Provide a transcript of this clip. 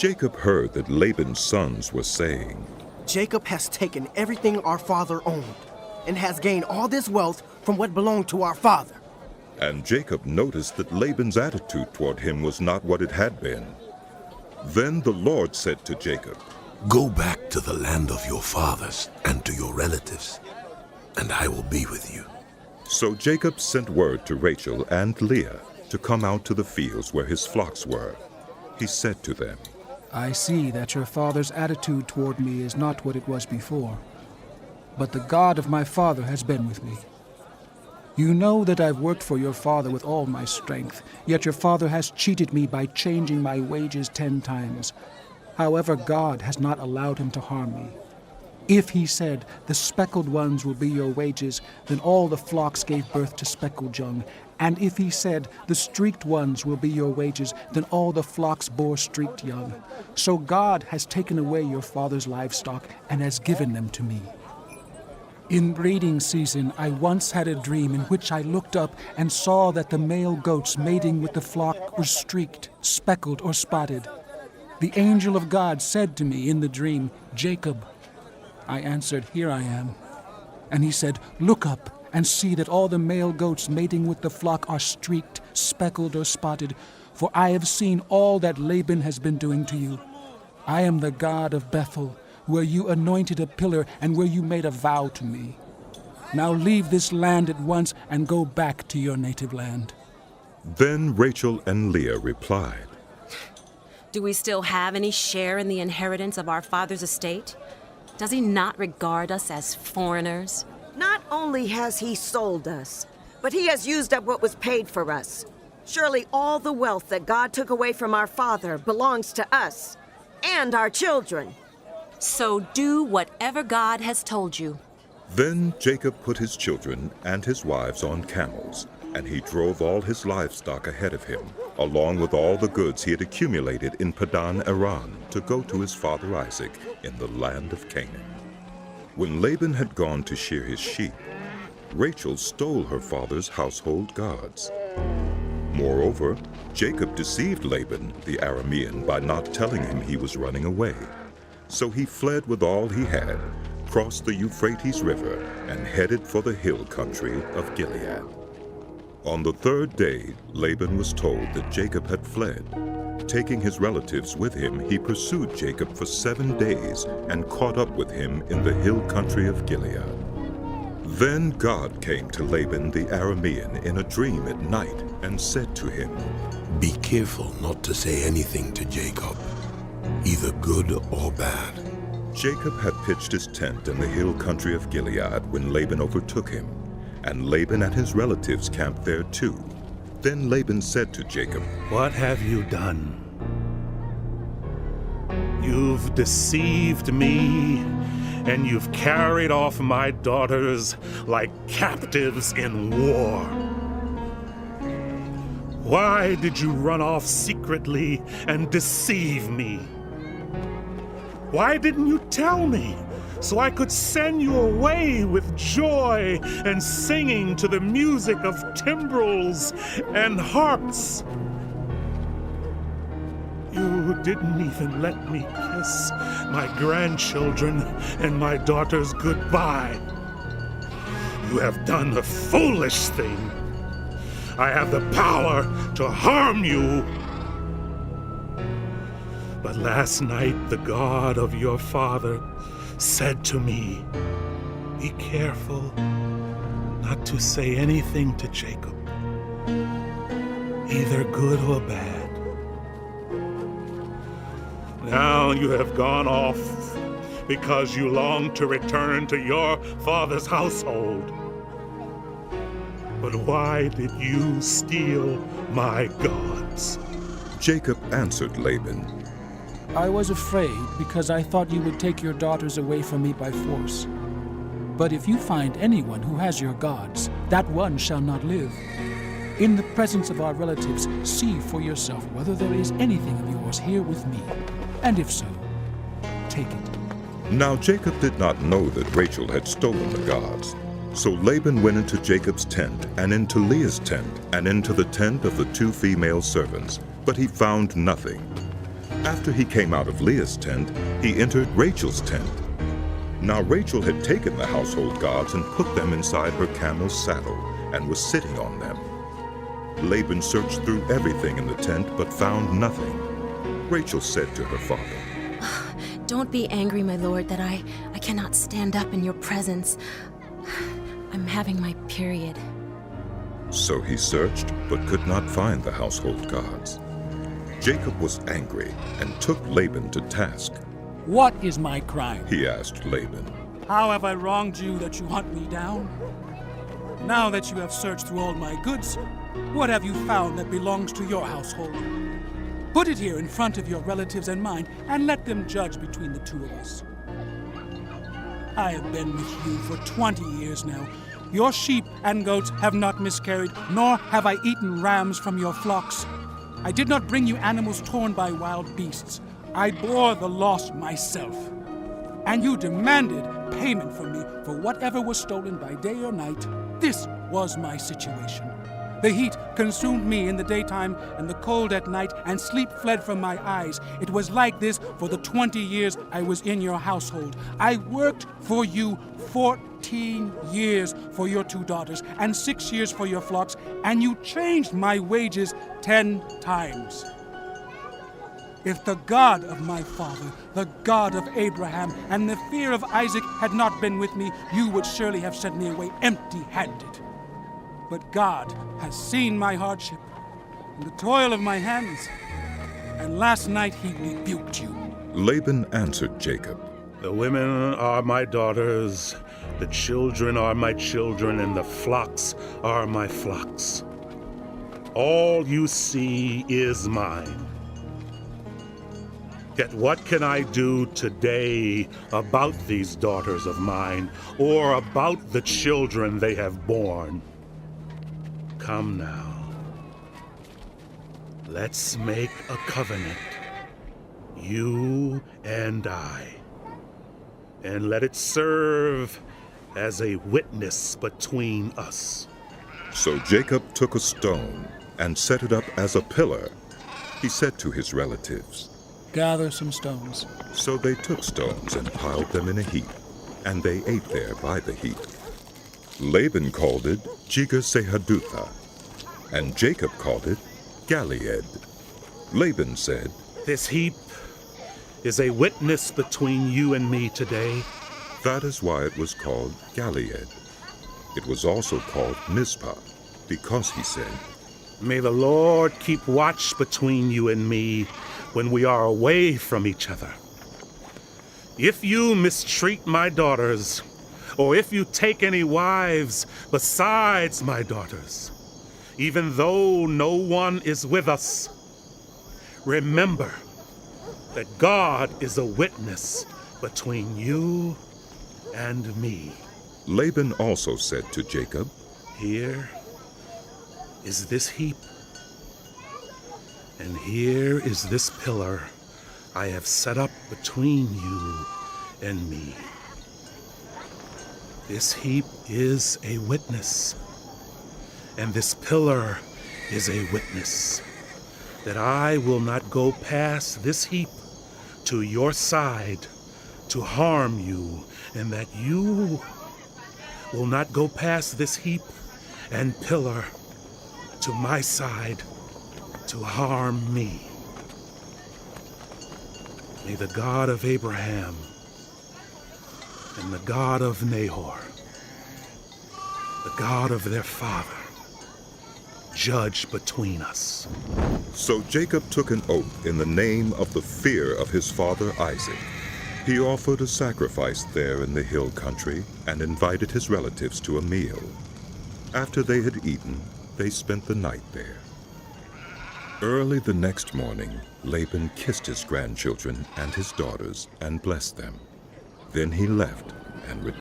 Jacob heard that Laban's sons were saying, Jacob has taken everything our father owned and has gained all this wealth from what belonged to our father. And Jacob noticed that Laban's attitude toward him was not what it had been. Then the Lord said to Jacob, Go back to the land of your fathers and to your relatives, and I will be with you. So Jacob sent word to Rachel and Leah to come out to the fields where his flocks were. He said to them, I see that your father's attitude toward me is not what it was before, but the God of my father has been with me. You know that I've worked for your father with all my strength, yet your father has cheated me by changing my wages 10 times. However, God has not allowed him to harm me. If he said, the speckled ones will be your wages, then all the flocks gave birth to speckled young. And if he said, the streaked ones will be your wages, then all the flocks bore streaked young. So God has taken away your father's livestock and has given them to me. In breeding season, I once had a dream in which I looked up and saw that the male goats mating with the flock were streaked, speckled, or spotted. The angel of God said to me in the dream, Jacob. I answered, Here I am. And he said, Look up and see that all the male goats mating with the flock are streaked, speckled, or spotted, for I have seen all that Laban has been doing to you. I am the God of Bethel, where you anointed a pillar and where you made a vow to me. Now leave this land at once and go back to your native land. Then Rachel and Leah replied, Do we still have any share in the inheritance of our father's estate? Does he not regard us as foreigners? Not only has he sold us, but he has used up what was paid for us. Surely all the wealth that God took away from our father belongs to us and our children. So do whatever God has told you. Then Jacob put his children and his wives on camels, and he drove all his livestock ahead of him, along with all the goods he had accumulated in Padan Aram, to go to his father Isaac in the land of Canaan. When Laban had gone to shear his sheep, Rachel stole her father's household gods. Moreover, Jacob deceived Laban, the Aramean, by not telling him he was running away. So he fled with all he had, crossed the Euphrates River, and headed for the hill country of Gilead. On the 3rd day, Laban was told that Jacob had fled. Taking his relatives with him, he pursued Jacob for 7 days and caught up with him in the hill country of Gilead. Then God came to Laban the Aramean in a dream at night and said to him, Be careful not to say anything to Jacob, either good or bad. Jacob had pitched his tent in the hill country of Gilead when Laban overtook him, and Laban and his relatives camped there too. Then Laban said to Jacob, What have you done? You've deceived me, and you've carried off my daughters like captives in war. Why did you run off secretly and deceive me? Why didn't you tell me, so I could send you away with joy and singing to the music of timbrels and harps? You didn't even let me kiss my grandchildren and my daughters goodbye. You have done a foolish thing. I have the power to harm you. But last night the God of your father said to me, Be careful not to say anything to Jacob, either good or bad. Now you have gone off because you long to return to your father's household. But why did you steal my gods? Jacob answered Laban, I was afraid because I thought you would take your daughters away from me by force. But if you find anyone who has your gods, that one shall not live. In the presence of our relatives, see for yourself whether there is anything of yours here with me. And if so, take it. Now Jacob did not know that Rachel had stolen the gods. So Laban went into Jacob's tent, and into Leah's tent, and into the tent of the 2 female servants, but he found nothing. After he came out of Leah's tent, he entered Rachel's tent. Now Rachel had taken the household gods and put them inside her camel's saddle and was sitting on them. Laban searched through everything in the tent but found nothing. Rachel said to her father, Don't be angry, my lord, that I cannot stand up in your presence. I'm having my period. So he searched but could not find the household gods. Jacob was angry and took Laban to task. What is my crime? He asked Laban. How have I wronged you that you hunt me down? Now that you have searched through all my goods, what have you found that belongs to your household? Put it here in front of your relatives and mine, and let them judge between the two of us. I have been with you for 20 years now. Your sheep and goats have not miscarried, nor have I eaten rams from your flocks. I did not bring you animals torn by wild beasts. I bore the loss myself. And you demanded payment from me for whatever was stolen by day or night. This was my situation. The heat consumed me in the daytime and the cold at night, and sleep fled from my eyes. It was like this for the 20 years I was in your household. I worked for you 14 years for your 2 daughters and 6 years for your flocks, and you changed my wages 10 times. If the God of my father, the God of Abraham, and the fear of Isaac had not been with me, you would surely have sent me away empty-handed. But God has seen my hardship and the toil of my hands, and last night he rebuked you. Laban answered Jacob, The women are my daughters, the children are my children, and the flocks are my flocks. All you see is mine. Yet what can I do today about these daughters of mine, or about the children they have borne? Come now, let's make a covenant, you and I, and let it serve as a witness between us. So Jacob took a stone and set it up as a pillar. He said to his relatives, Gather some stones. So they took stones and piled them in a heap, and they ate there by the heap. Laban called it Jegar-sahadutha, and Jacob called it Galeed. Laban said, This heap is a witness between you and me today. That is why it was called Galeed. It was also called Mizpah, because he said, May the Lord keep watch between you and me when we are away from each other. If you mistreat my daughters, or if you take any wives besides my daughters, even though no one is with us, remember that God is a witness between you and me. Laban also said to Jacob, Here is this heap, and here is this pillar I have set up between you and me. This heap is a witness, and this pillar is a witness, that I will not go past this heap to your side to harm you, and that you will not go past this heap and pillar to my side to harm me. May the God of Abraham and the God of Nahor, the God of their father, judge between us. So Jacob took an oath in the name of the fear of his father Isaac. He offered a sacrifice there in the hill country and invited his relatives to a meal. After they had eaten, they spent the night there. Early the next morning, Laban kissed his grandchildren and his daughters and blessed them. Then he left and returned.